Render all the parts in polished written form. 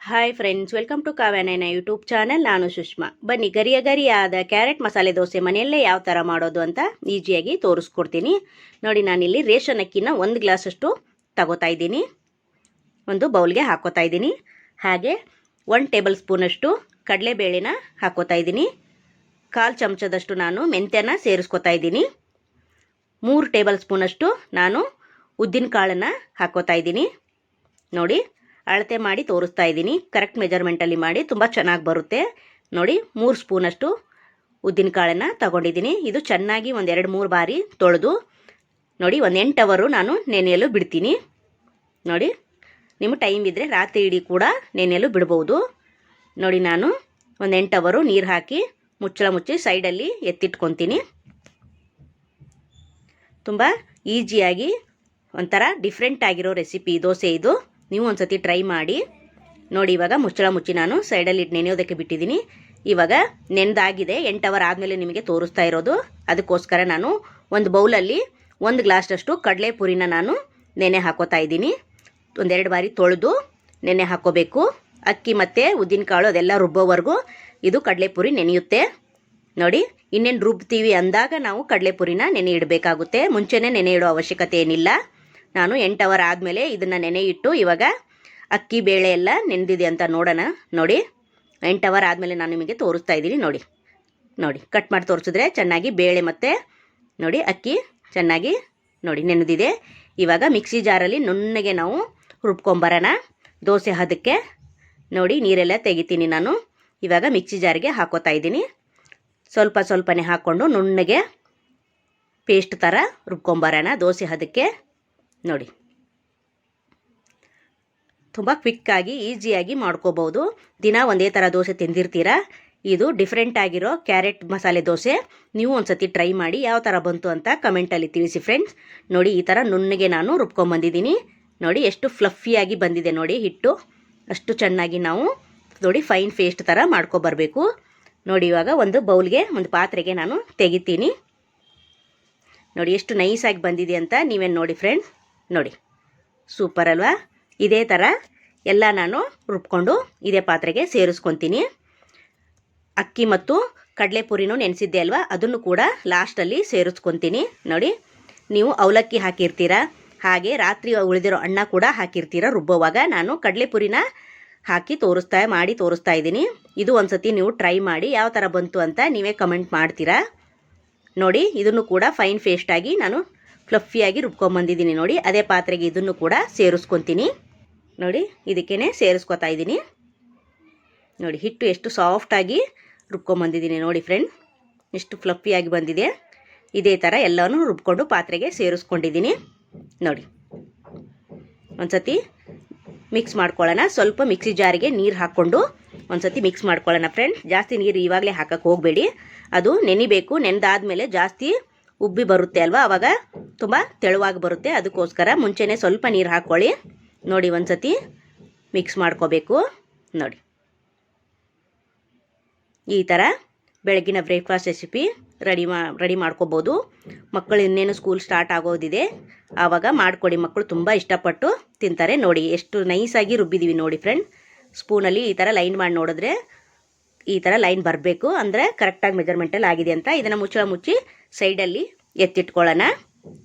Hi friends, welcome to Kavyanayana YouTube channel. ನಾನು ಸುಷ್ಮಾ. ಬನ್ನಿ, ಗರಿಯಾದ carrot masala dosa ಮನೆಯಲ್ಲೇ ಯಾವ ಥರ ಮಾಡೋದು ಅಂತ ಈಸಿಯಾಗಿ ತೋರಿಸ್ಕೊಡ್ತೀನಿ. ನೋಡಿ, ನಾನಿಲ್ಲಿ ರೇಷನ್ ಅಕ್ಕಿನ 1 ಗ್ಲಾಸಷ್ಟು ತಗೋತಾ ಇದ್ದೀನಿ, ಒಂದು ಬೌಲ್ಗೆ ಹಾಕೋತಾ ಇದ್ದೀನಿ. ಹಾಗೆ 1 ಟೇಬಲ್ ಸ್ಪೂನಷ್ಟು ಕಡಲೆಬೇಳೆನ ಹಾಕೋತಾ ಇದ್ದೀನಿ. 1/4 ಚಮಚದಷ್ಟು ನಾನು ಮೆಂತ್ಯನ ಸೇರಿಸ್ಕೊತಾ ಇದ್ದೀನಿ. 3 ಟೇಬಲ್ ಸ್ಪೂನಷ್ಟು ನಾನು ಉದ್ದಿನ ಕಾಳನ್ನು ಹಾಕೋತಾ ಇದ್ದೀನಿ. ನೋಡಿ, ಅಳತೆ ಮಾಡಿ ತೋರಿಸ್ತಾ ಇದ್ದೀನಿ. ಕರೆಕ್ಟ್ ಮೆಜರ್ಮೆಂಟಲ್ಲಿ ಮಾಡಿ, ತುಂಬ ಚೆನ್ನಾಗಿ ಬರುತ್ತೆ. ನೋಡಿ, 3 ಸ್ಪೂನಷ್ಟು ಉದ್ದಿನ ಕಾಳನ್ನು ತಗೊಂಡಿದ್ದೀನಿ. ಇದು ಚೆನ್ನಾಗಿ 1-2-3 ಬಾರಿ ತೊಳೆದು ನೋಡಿ 1 8 ಅವರು ನಾನು ನೆನೆಯಲು ಬಿಡ್ತೀನಿ. ನೋಡಿ, ನಿಮಗೆ ಟೈಮ್ ಇದ್ದರೆ ರಾತ್ರಿ ಇಡೀ ಕೂಡ ನೆನೆಯಲು ಬಿಡ್ಬೋದು. ನೋಡಿ, ನಾನು 1 8 ಅವರು ನೀರು ಹಾಕಿ ಮುಚ್ಚಳ ಮುಚ್ಚಿ ಸೈಡಲ್ಲಿ ಎತ್ತಿಟ್ಕೊತೀನಿ. ತುಂಬ ಈಸಿಯಾಗಿ ಒಂಥರ ಡಿಫ್ರೆಂಟ್ ಆಗಿರೋ ರೆಸಿಪಿ ದೋಸೆ ಇದು. ನೀವು ಒಂದು ಸತಿ ಟ್ರೈ ಮಾಡಿ ನೋಡಿ. ಇವಾಗ ಮುಚ್ಚಳ ಮುಚ್ಚಿ ನಾನು ಸೈಡಲ್ಲಿ ನೆನೆಯೋದಕ್ಕೆ ಬಿಟ್ಟಿದ್ದೀನಿ. ಇವಾಗ ನೆನೆದಾಗಿದೆ. 8 ಅವರ್ ಆದಮೇಲೆ ನಿಮಗೆ ತೋರಿಸ್ತಾ ಇರೋದು. ಅದಕ್ಕೋಸ್ಕರ ನಾನು ಒಂದು ಬೌಲಲ್ಲಿ 1 ಗ್ಲಾಸಷ್ಟು ಕಡಲೆ ಪುರಿನ ನಾನು ನೆನೆ ಹಾಕೋತಾ ಇದ್ದೀನಿ. 1-2 ಬಾರಿ ತೊಳೆದು ನೆನೆ ಹಾಕೋಬೇಕು. ಅಕ್ಕಿ ಮತ್ತು ಉದ್ದಿನಕಾಳು ಅದೆಲ್ಲ ರುಬ್ಬೋವರೆಗೂ ಇದು ಕಡಲೆಪುರಿ ನೆನೆಯುತ್ತೆ. ನೋಡಿ, ಇನ್ನೇನು ರುಬ್ತೀವಿ ಅಂದಾಗ ನಾವು ಕಡಲೆಪುರಿನ ನೆನೆ ಇಡಬೇಕಾಗುತ್ತೆ. ಮುಂಚೆನೇ ನೆನೆ ಇಡೋ ಅವಶ್ಯಕತೆ ಏನಿಲ್ಲ. ನಾನು 8 ಅವರ್ ಆದಮೇಲೆ ಇದನ್ನು ನೆನೆ ಇಟ್ಟು ಇವಾಗ ಅಕ್ಕಿ ಬೇಳೆ ಎಲ್ಲ ನೆನೆದಿದೆ ಅಂತ ನೋಡೋಣ. ನೋಡಿ, 8 ಅವರ್ ಆದಮೇಲೆ ನಾನು ನಿಮಗೆ ತೋರಿಸ್ತಾ ಇದ್ದೀನಿ. ನೋಡಿ ಕಟ್ ಮಾಡಿ ತೋರಿಸಿದ್ರೆ ಚೆನ್ನಾಗಿ ಬೇಳೆ ಮತ್ತು ನೋಡಿ ಅಕ್ಕಿ ಚೆನ್ನಾಗಿ ನೋಡಿ ನೆನೆದಿದೆ. ಇವಾಗ ಮಿಕ್ಸಿ ಜಾರಲ್ಲಿ ನುಣ್ಣಗೆ ನಾವು ರುಬ್ಕೊಂಬರೋಣ ದೋಸೆ ಹದಕ್ಕೆ. ನೋಡಿ, ನೀರೆಲ್ಲ ತೆಗಿತೀನಿ ನಾನು. ಇವಾಗ ಮಿಕ್ಸಿ ಜಾರಿಗೆ ಹಾಕೋತಾ ಇದ್ದೀನಿ. ಸ್ವಲ್ಪನೇ ಹಾಕ್ಕೊಂಡು ನುಣ್ಣಗೆ ಪೇಸ್ಟ್ ಥರ ರುಬ್ಕೊಂಬರೋಣ ದೋಸೆ ಹದಕ್ಕೆ. ನೋಡಿ, ತುಂಬ ಕ್ವಿಕ್ಕಾಗಿ ಈಸಿಯಾಗಿ ಮಾಡ್ಕೋಬೋದು. ದಿನ ಒಂದೇ ಥರ ದೋಸೆ ತಿಂದಿರ್ತೀರಾ. ಇದು ಡಿಫ್ರೆಂಟ್ ಆಗಿರೋ ಕ್ಯಾರೆಟ್ ಮಸಾಲೆ ದೋಸೆ. ನೀವು ಒಂದು ಸತಿ ಟ್ರೈ ಮಾಡಿ ಯಾವ ಥರ ಬಂತು ಅಂತ ಕಮೆಂಟಲ್ಲಿ ತಿಳಿಸಿ ಫ್ರೆಂಡ್ಸ್. ನೋಡಿ, ಈ ಥರ ನುಣ್ಣಗೆ ನಾನು ರುಬ್ಕೊಂಬಂದಿದ್ದೀನಿ. ನೋಡಿ, ಎಷ್ಟು ಫ್ಲಫಿಯಾಗಿ ಬಂದಿದೆ ನೋಡಿ ಹಿಟ್ಟು. ಅಷ್ಟು ಚೆನ್ನಾಗಿ ನಾವು ನೋಡಿ ಫೈನ್ ಪೇಸ್ಟ್ ಥರ ಮಾಡ್ಕೊಬರ್ಬೇಕು. ನೋಡಿ, ಇವಾಗ ಒಂದು ಬೌಲ್ಗೆ ಒಂದು ಪಾತ್ರೆಗೆ ನಾನು ತೆಗಿತೀನಿ. ನೋಡಿ, ಎಷ್ಟು ನೈಸಾಗಿ ಬಂದಿದೆ ಅಂತ ನೀವೇನು ನೋಡಿ ಫ್ರೆಂಡ್ಸ್. ನೋಡಿ, ಸೂಪರ್ ಅಲ್ವಾ? ಇದೇ ಥರ ಎಲ್ಲ ನಾನು ರುಬ್ಕೊಂಡು ಇದೇ ಪಾತ್ರೆಗೆ ಸೇರಿಸ್ಕೊತೀನಿ. ಅಕ್ಕಿ ಮತ್ತು ಕಡಲೆಪುರಿನೂ ನೆನೆಸಿದ್ದೆ ಅಲ್ವಾ, ಅದನ್ನು ಕೂಡ ಲಾಸ್ಟಲ್ಲಿ ಸೇರಿಸ್ಕೊತೀನಿ. ನೋಡಿ, ನೀವು ಅವಲಕ್ಕಿ ಹಾಕಿರ್ತೀರಾ, ಹಾಗೆ ರಾತ್ರಿ ಉಳಿದಿರೋ ಅನ್ನ ಕೂಡ ಹಾಕಿರ್ತೀರ ರುಬ್ಬೋವಾಗ. ನಾನು ಕಡಲೆಪುರಿನ ಹಾಕಿ ತೋರಿಸ್ತಾ ಇದ್ದೀನಿ. ಇದು ಒಂದು ಸತಿ ನೀವು ಟ್ರೈ ಮಾಡಿ ಯಾವ ಥರ ಬಂತು ಅಂತ ನೀವೇ ಕಮೆಂಟ್ ಮಾಡ್ತೀರಾ. ನೋಡಿ, ಇದನ್ನು ಕೂಡ ಫೈನ್ ಪೇಸ್ಟಾಗಿ ನಾನು ಫ್ಲಫಿಯಾಗಿ ರುಬ್ಕೊಂಬಂದಿದ್ದೀನಿ. ನೋಡಿ, ಅದೇ ಪಾತ್ರೆಗೆ ಇದನ್ನು ಕೂಡ ಸೇರಿಸ್ಕೊತೀನಿ. ನೋಡಿ, ಇದಕ್ಕೇ ಸೇರಿಸ್ಕೊತಾ ಇದ್ದೀನಿ. ನೋಡಿ, ಹಿಟ್ಟು ಎಷ್ಟು ಸಾಫ್ಟಾಗಿ ರುಬ್ಕೊಂಬಂದಿದ್ದೀನಿ ನೋಡಿ ಫ್ರೆಂಡ್ಸ್. ಎಷ್ಟು ಫ್ಲಫಿಯಾಗಿ ಬಂದಿದೆ. ಇದೇ ಥರ ಎಲ್ಲನೂ ರುಬ್ಕೊಂಡು ಪಾತ್ರೆಗೆ ಸೇರಿಸ್ಕೊಂಡಿದ್ದೀನಿ. ನೋಡಿ, ಒಂದು ಸತಿ ಮಿಕ್ಸ್ ಮಾಡ್ಕೊಳ್ಳೋಣ. ಸ್ವಲ್ಪ ಮಿಕ್ಸಿ ಜಾರಿಗೆ ನೀರು ಹಾಕ್ಕೊಂಡು ಒಂದು ಸತಿ ಮಿಕ್ಸ್ ಮಾಡ್ಕೊಳ್ಳೋಣ ಫ್ರೆಂಡ್ಸ್. ಜಾಸ್ತಿ ನೀರು ಇವಾಗಲೇ ಹಾಕಕ್ಕೆ ಹೋಗಬೇಡಿ. ಅದು ನೆನಿಬೇಕು. ನೆನೆದಾದ್ಮೇಲೆ ಜಾಸ್ತಿ ಉಬ್ಬಿ ಬರುತ್ತೆ ಅಲ್ವಾ, ಆವಾಗ ತುಂಬ ತೆಳುವಾಗಿ ಬರುತ್ತೆ. ಅದಕ್ಕೋಸ್ಕರ ಮುಂಚೆನೇ ಸ್ವಲ್ಪ ನೀರು ಹಾಕ್ಕೊಳ್ಳಿ. ನೋಡಿ, ಒಂದು ಸತಿ ಮಿಕ್ಸ್ ಮಾಡ್ಕೋಬೇಕು. ನೋಡಿ, ಈ ಥರ ಬೆಳಗಿನ ಬ್ರೇಕ್ಫಾಸ್ಟ್ ರೆಸಿಪಿ ರೆಡಿ ಮಾಡ್ಕೋಬೋದು. ಮಕ್ಕಳು ಇನ್ನೇನು ಸ್ಕೂಲ್ ಸ್ಟಾರ್ಟ್ ಆಗೋದಿದೆ, ಆವಾಗ ಮಾಡಿಕೊಡಿ. ಮಕ್ಕಳು ತುಂಬ ಇಷ್ಟಪಟ್ಟು ತಿಂತಾರೆ. ನೋಡಿ, ಎಷ್ಟು ನೈಸಾಗಿ ರುಬ್ಬಿದ್ದೀವಿ ನೋಡಿ ಫ್ರೆಂಡ್. ಸ್ಪೂನಲ್ಲಿ ಈ ಥರ ಲೈನ್ ಮಾಡಿ ನೋಡಿದ್ರೆ ಈ ಥರ ಲೈನ್ ಬರಬೇಕು, ಅಂದರೆ ಕರೆಕ್ಟಾಗಿ ಮೆಜರ್ಮೆಂಟಲ್ಲಿ ಆಗಿದೆ ಅಂತ. ಇದನ್ನು ಮುಚ್ಚಳ ಮುಚ್ಚಿ ಸೈಡಲ್ಲಿ ಎತ್ತಿಟ್ಕೊಳ್ಳೋಣ.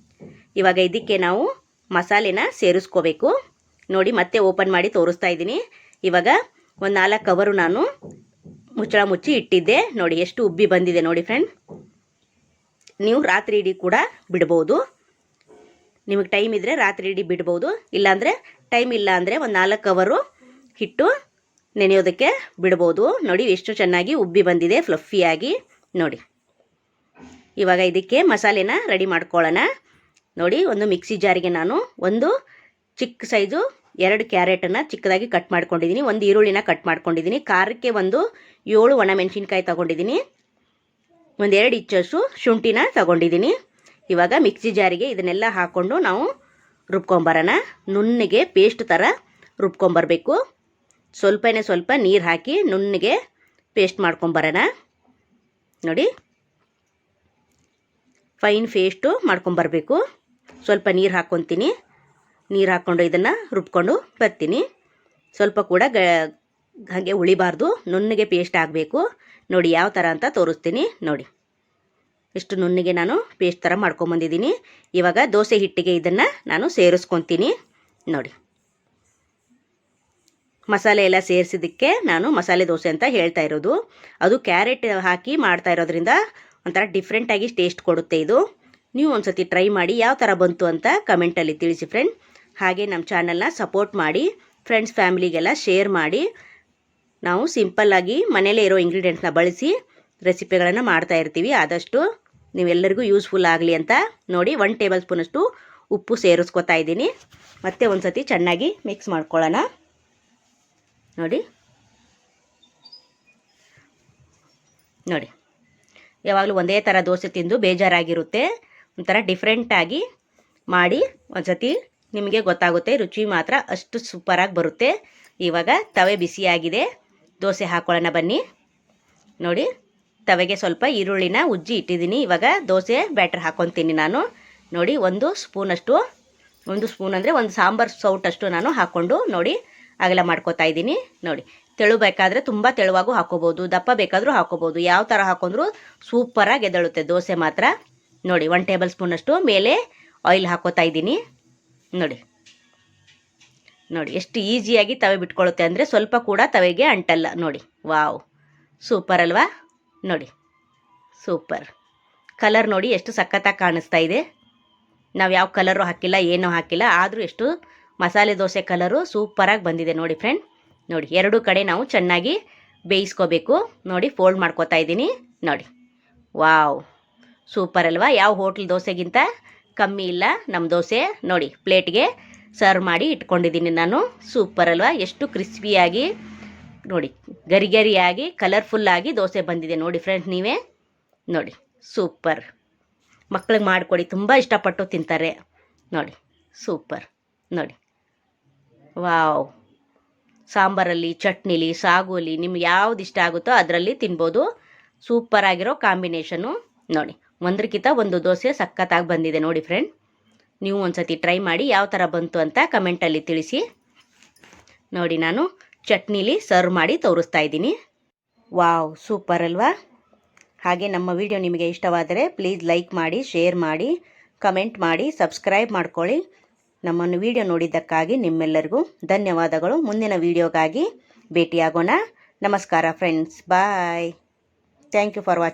ಇವಾಗ ಇದಕ್ಕೆ ನಾವು ಮಸಾಲೆನ ಸೇರಿಸ್ಕೋಬೇಕು. ನೋಡಿ, ಮತ್ತೆ ಓಪನ್ ಮಾಡಿ ತೋರಿಸ್ತಾ ಇದ್ದೀನಿ. ಇವಾಗ ಒಂದು 4 ಕವರು ನಾನು ಮುಚ್ಚಳ ಮುಚ್ಚಿ ಇಟ್ಟಿದ್ದೆ. ನೋಡಿ, ಎಷ್ಟು ಉಬ್ಬಿ ಬಂದಿದೆ ನೋಡಿ ಫ್ರೆಂಡ್. ನೀವು ರಾತ್ರಿ ಇಡೀ ಕೂಡ ಬಿಡ್ಬೋದು. ನಿಮಗೆ ಟೈಮ್ ಇದ್ದರೆ ರಾತ್ರಿ ಇಡೀ ಬಿಡ್ಬೋದು. ಇಲ್ಲಾಂದರೆ ಟೈಮ್ ಇಲ್ಲ ಅಂದರೆ ಒಂದು 4 ಕವರು ಹಿಟ್ಟು ನೆನೆಯೋದಕ್ಕೆ ಬಿಡ್ಬೋದು. ನೋಡಿ, ಎಷ್ಟು ಚೆನ್ನಾಗಿ ಉಬ್ಬಿ ಬಂದಿದೆ ಫ್ಲಫಿಯಾಗಿ. ನೋಡಿ, ಇವಾಗ ಇದಕ್ಕೆ ಮಸಾಲೆನ ರೆಡಿ ಮಾಡ್ಕೊಳ್ಳೋಣ. ನೋಡಿ, ಒಂದು ಮಿಕ್ಸಿ ಜಾರಿಗೆ ನಾನು ಒಂದು ಚಿಕ್ಕ ಸೈಜು 2 ಕ್ಯಾರೆಟನ್ನು ಚಿಕ್ಕದಾಗಿ ಕಟ್ ಮಾಡ್ಕೊಂಡಿದ್ದೀನಿ. ಒಂದು ಈರುಳ್ಳಿನ ಕಟ್ ಮಾಡ್ಕೊಂಡಿದ್ದೀನಿ. ಖಾರಕ್ಕೆ ಒಂದು 7 ಒಣಮೆಣಸಿನ್ಕಾಯಿ ತೊಗೊಂಡಿದ್ದೀನಿ. ಒಂದು 2 ಇಂಚಷ್ಟು ಶುಂಠಿನ ತೊಗೊಂಡಿದ್ದೀನಿ. ಇವಾಗ ಮಿಕ್ಸಿ ಜಾರಿಗೆ ಇದನ್ನೆಲ್ಲ ಹಾಕ್ಕೊಂಡು ನಾವು ರುಬ್ಕೊಂಬರೋಣ. ನುಣ್ಣಗೆ ಪೇಸ್ಟ್ ಥರ ರುಬ್ಕೊಂಬರಬೇಕು. ಸ್ವಲ್ಪ ನೀರು ಹಾಕಿ ನುಣ್ಣಗೆ ಪೇಸ್ಟ್ ಮಾಡ್ಕೊಂಬರೋಣ. ನೋಡಿ, ಫೈನ್ ಪೇಸ್ಟು ಮಾಡ್ಕೊಂಬರಬೇಕು. ಸ್ವಲ್ಪ ನೀರು ಹಾಕ್ಕೊತೀನಿ. ನೀರು ಹಾಕ್ಕೊಂಡು ಇದನ್ನು ರುಬ್ಕೊಂಡು ಬರ್ತೀನಿ. ಸ್ವಲ್ಪ ಕೂಡ ಹಾಗೆ ಉಳಿಬಾರ್ದು, ನುಣ್ಣಗೆ ಪೇಸ್ಟ್ ಆಗಬೇಕು. ನೋಡಿ ಯಾವ ಥರ ಅಂತ ತೋರಿಸ್ತೀನಿ ನೋಡಿ. ಎಷ್ಟು ನುಣ್ಣಗೆ ನಾನು ಪೇಸ್ಟ್ ಥರ ಮಾಡ್ಕೊಂಬಂದಿದ್ದೀನಿ. ಇವಾಗ ದೋಸೆ ಹಿಟ್ಟಿಗೆ ಇದನ್ನು ನಾನು ಸೇರಿಸ್ಕೊತೀನಿ ನೋಡಿ. ಮಸಾಲೆ ಎಲ್ಲ ಸೇರಿಸಿದ್ದಕ್ಕೆ ನಾನು ಮಸಾಲೆ ದೋಸೆ ಅಂತ ಹೇಳ್ತಾ ಇರೋದು. ಅದು ಕ್ಯಾರೆಟ್ ಹಾಕಿ ಮಾಡ್ತಾ ಇರೋದ್ರಿಂದ ಒಂಥರ ಡಿಫ್ರೆಂಟಾಗಿ ಟೇಸ್ಟ್ ಕೊಡುತ್ತೆ ಇದು. ನೀವು ಒಂದು ಸತಿ ಟ್ರೈ ಮಾಡಿ ಯಾವ ಥರ ಬಂತು ಅಂತ ಕಮೆಂಟಲ್ಲಿ ತಿಳಿಸಿ ಫ್ರೆಂಡ್. ಹಾಗೆ ನಮ್ಮ ಚಾನಲ್ನ ಸಪೋರ್ಟ್ ಮಾಡಿ, ಫ್ರೆಂಡ್ಸ್ ಫ್ಯಾಮಿಲಿಗೆಲ್ಲ ಶೇರ್ ಮಾಡಿ. ನಾವು ಸಿಂಪಲ್ಲಾಗಿ ಮನೇಲೇ ಇರೋ ಇಂಗ್ರೀಡಿಯೆಂಟ್ಸ್ನ ಬಳಸಿ ರೆಸಿಪಿಗಳನ್ನು ಮಾಡ್ತಾ ಇರ್ತೀವಿ. ಆದಷ್ಟು ನೀವೆಲ್ಲರಿಗೂ ಯೂಸ್ಫುಲ್ ಆಗಲಿ ಅಂತ ನೋಡಿ 1 ಟೇಬಲ್ ಸ್ಪೂನಷ್ಟು ಉಪ್ಪು ಸೇರಿಸ್ಕೊತಾ ಇದ್ದೀನಿ. ಮತ್ತೆ ಒಂದು ಸತಿ ಚೆನ್ನಾಗಿ ಮಿಕ್ಸ್ ಮಾಡ್ಕೊಳ್ಳೋಣ ನೋಡಿ. ನೋಡಿ, ಯಾವಾಗಲೂ ಒಂದೇ ಥರ ದೋಸೆ ತಿಂದು ಬೇಜಾರಾಗಿರುತ್ತೆ. ಒಂಥರ ಡಿಫ್ರೆಂಟಾಗಿ ಮಾಡಿ ಒಂದು ಸತಿ ನಿಮಗೆ ಗೊತ್ತಾಗುತ್ತೆ. ರುಚಿ ಮಾತ್ರ ಅಷ್ಟು ಸೂಪರಾಗಿ ಬರುತ್ತೆ. ಇವಾಗ ತವೆ ಬಿಸಿಯಾಗಿದೆ, ದೋಸೆ ಹಾಕ್ಕೊಳ್ಳೋಣ ಬನ್ನಿ ನೋಡಿ. ತವೆಗೆ ಸ್ವಲ್ಪ ಈರುಳ್ಳಿನ ಉಜ್ಜಿ ಇಟ್ಟಿದ್ದೀನಿ. ಇವಾಗ ದೋಸೆ ಬ್ಯಾಟರ್ ಹಾಕ್ಕೊತೀನಿ ನಾನು ನೋಡಿ. 1 ಸ್ಪೂನಷ್ಟು, 1 ಸ್ಪೂನ್ ಅಂದರೆ 1 ಸಾಂಬಾರು ಸೌಟಷ್ಟು ನಾನು ಹಾಕ್ಕೊಂಡು ನೋಡಿ ಅಗಲ ಮಾಡ್ಕೊತಾ ಇದ್ದೀನಿ ನೋಡಿ. ತೆಳು ಬೇಕಾದರೆ ತುಂಬ ತೆಳುವಾಗೂ ಹಾಕೋಬೋದು, ದಪ್ಪ ಬೇಕಾದರೂ ಹಾಕೋಬೋದು. ಯಾವ ಥರ ಹಾಕೊಂಡ್ರೂ ಸೂಪರಾಗಿ ಎದ್ದೇಳುತ್ತೆ ದೋಸೆ ಮಾತ್ರ ನೋಡಿ. 1 ಟೇಬಲ್ ಸ್ಪೂನಷ್ಟು ಮೇಲೆ ಆಯಿಲ್ ಹಾಕೋತಾ ಇದ್ದೀನಿ ನೋಡಿ. ನೋಡಿ ಎಷ್ಟು ಈಸಿಯಾಗಿ ತವೆ ಬಿಟ್ಕೊಳ್ಳುತ್ತೆ ಅಂದರೆ ಸ್ವಲ್ಪ ಕೂಡ ತವೆಗೆ ಅಂಟಲ್ಲ ನೋಡಿ. ವಾವ್, ಸೂಪರ್ ಅಲ್ವಾ ನೋಡಿ. ಸೂಪರ್ ಕಲರ್ ನೋಡಿ ಎಷ್ಟು ಸಖತ್ತಾಗಿ ಕಾಣಿಸ್ತಾ ಇದೆ. ನಾವು ಯಾವ ಕಲರು ಹಾಕಿಲ್ಲ, ಏನೂ ಹಾಕಿಲ್ಲ, ಆದರೂ ಎಷ್ಟು ಮಸಾಲೆ ದೋಸೆ ಕಲರು ಸೂಪರಾಗಿ ಬಂದಿದೆ ನೋಡಿ ಫ್ರೆಂಡ್. ನೋಡಿ 2 ಕಡೆ ನಾವು ಚೆನ್ನಾಗಿ ಬೇಯಿಸ್ಕೋಬೇಕು ನೋಡಿ. ಫೋಲ್ಡ್ ಮಾಡ್ಕೋತಾ ಇದ್ದೀನಿ ನೋಡಿ. ವಾವ್, ಸೂಪರ್ ಅಲ್ವಾ. ಯಾವ ಹೋಟ್ಲ್ ದೋಸೆಗಿಂತ ಕಮ್ಮಿ ಇಲ್ಲ ನಮ್ಮ ದೋಸೆ ನೋಡಿ. ಪ್ಲೇಟ್ಗೆ ಸರ್ವ್ ಮಾಡಿ ಇಟ್ಕೊಂಡಿದ್ದೀನಿ ನಾನು. ಸೂಪರ್ ಅಲ್ವಾ, ಎಷ್ಟು ಕ್ರಿಸ್ಪಿಯಾಗಿ ನೋಡಿ, ಗರಿ ಗರಿಯಾಗಿ ಕಲರ್ಫುಲ್ಲಾಗಿ ದೋಸೆ ಬಂದಿದೆ ನೋಡಿ ಫ್ರೆಂಡ್ಸ್. ನೀವೇ ನೋಡಿ, ಸೂಪರ್. ಮಕ್ಳಿಗೆ ಮಾಡಿಕೊಡಿ, ತುಂಬ ಇಷ್ಟಪಟ್ಟು ತಿಂತಾರೆ ನೋಡಿ. ಸೂಪರ್ ನೋಡಿ. ವಾವ್, ಸಾಂಬಾರಲ್ಲಿ, ಚಟ್ನಿಲಿ, ಸಾಗುಲಿ ನಿಮ್ಗೆ ಯಾವ್ದು ಇಷ್ಟ ಆಗುತ್ತೋ ಅದರಲ್ಲಿ ತಿನ್ಬೋದು. ಸೂಪರಾಗಿರೋ ಕಾಂಬಿನೇಷನು ನೋಡಿ. ಒಂದಕ್ಕಿಂತ ಒಂದು ದೋಸೆ ಸಖತ್ತಾಗಿ ಬಂದಿದೆ ನೋಡಿ ಫ್ರೆಂಡ್. ನೀವು ಒಂದು ಸತಿ ಟ್ರೈ ಮಾಡಿ ಯಾವ ಥರ ಬಂತು ಅಂತ ಕಮೆಂಟಲ್ಲಿ ತಿಳಿಸಿ ನೋಡಿ. ನಾನು ಚಟ್ನಿಲಿ ಸರ್ವ್ ಮಾಡಿ ತೋರಿಸ್ತಾ ಇದ್ದೀನಿ. ವಾವ್, ಸೂಪರ್ ಅಲ್ವಾ. ಹಾಗೆ ನಮ್ಮ ವಿಡಿಯೋ ನಿಮಗೆ ಇಷ್ಟವಾದರೆ ಪ್ಲೀಸ್ ಲೈಕ್ ಮಾಡಿ, ಶೇರ್ ಮಾಡಿ, ಕಮೆಂಟ್ ಮಾಡಿ, ಸಬ್ಸ್ಕ್ರೈಬ್ ಮಾಡ್ಕೊಳ್ಳಿ. ನಮ್ಮನ್ನು ವಿಡಿಯೋ ನೋಡಿದ್ದಕ್ಕಾಗಿ ನಿಮ್ಮೆಲ್ಲರಿಗೂ ಧನ್ಯವಾದಗಳು. ಮುಂದಿನ ವಿಡಿಯೋಗಾಗಿ ಭೇಟಿಯಾಗೋಣ. ನಮಸ್ಕಾರ friends, bye. Thank you for watching.